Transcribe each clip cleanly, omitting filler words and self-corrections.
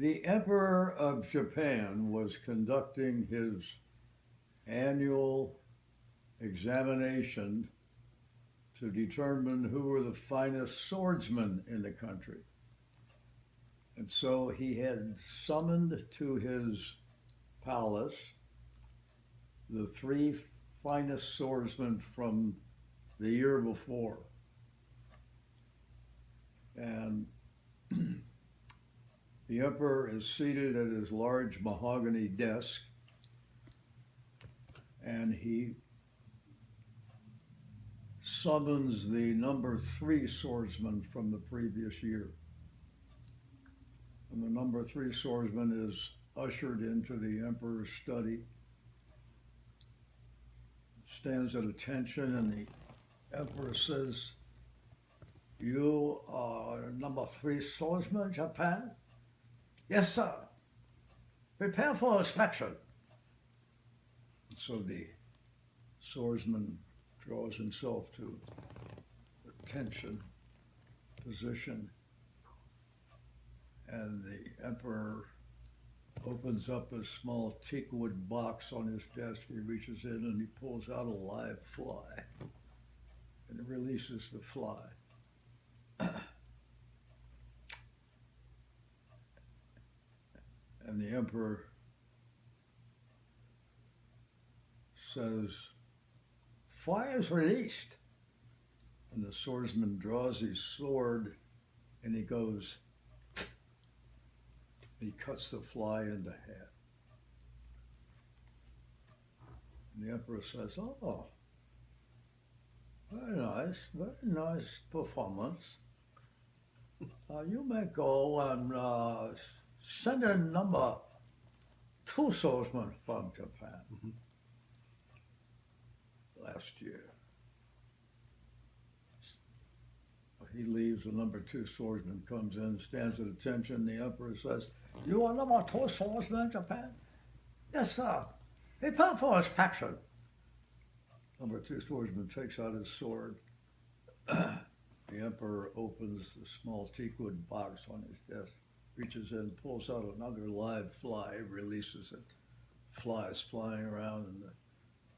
The Emperor of Japan was conducting his annual examination to determine who were the finest swordsmen in the country. And so he had summoned to his palace the three finest swordsmen from the year before. And the emperor is seated at his large mahogany desk, and he summons the number 3 swordsman from the previous year. And the number 3 swordsman is ushered into the emperor's study, stands at attention, and the emperor says, "You are number 3 swordsman, Japan?" "Yes, sir." "Prepare for inspection." So the swordsman draws himself to attention position, and the emperor opens up a small teakwood box on his desk. He reaches in and he pulls out a live fly and releases the fly. And the emperor says, "Fly is released." And the swordsman draws his sword and he goes, he cuts the fly into half. And the emperor says, "Oh, very nice performance. You may go and send in number 2 swordsmen from Japan." Last year. He leaves, the number 2 swordsman comes in, stands at attention. The emperor says, "You are number 2 swordsman in Japan?" "Yes, sir." "Prepare for inspection." Number 2 swordsman takes out his sword. The emperor opens the small teakwood box on his desk, reaches in, pulls out another live fly, releases it. Fly is flying around, and the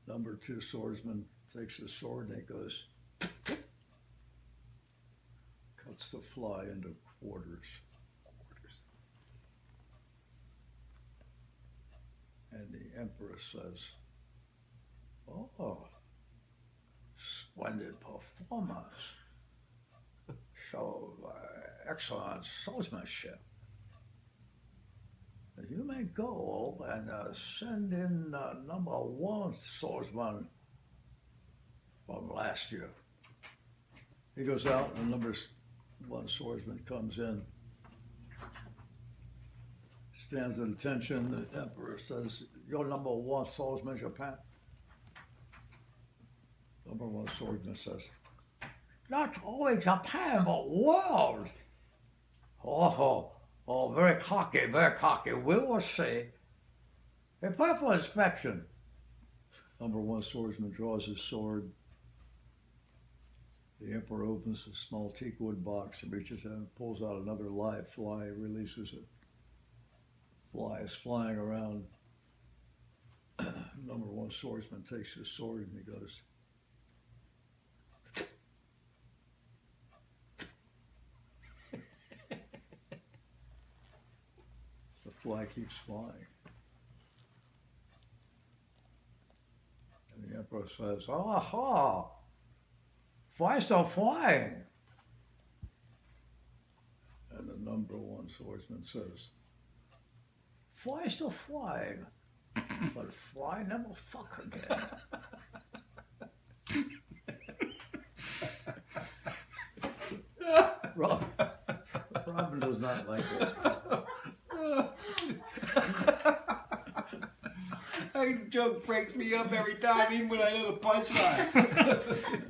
number 2 swordsman takes his sword and he goes, cuts the fly into quarters. And the emperor says, "Oh, splendid performance. So excellent swordsmanship. You may go and send in number 1 swordsman from last year." He goes out and the number 1 swordsman comes in, stands at attention. The emperor says, "You're number 1 swordsman, Japan?" Number 1 swordsman says, "Not only Japan, but world." Oh, very cocky, very cocky. We will see. Prepare for inspection." Number 1 swordsman draws his sword. The emperor opens the small teakwood box and reaches in and pulls out another live fly, releases it. Fly is flying around. Number 1 swordsman takes his sword and he goes, the fly keeps flying. And the emperor says, "Aha! Fly's still flying." And the number 1 swordsman says, "Fly's still flying, but fly never fuck again." Robin does not like it. That joke breaks me up every time, even when I know the punchline.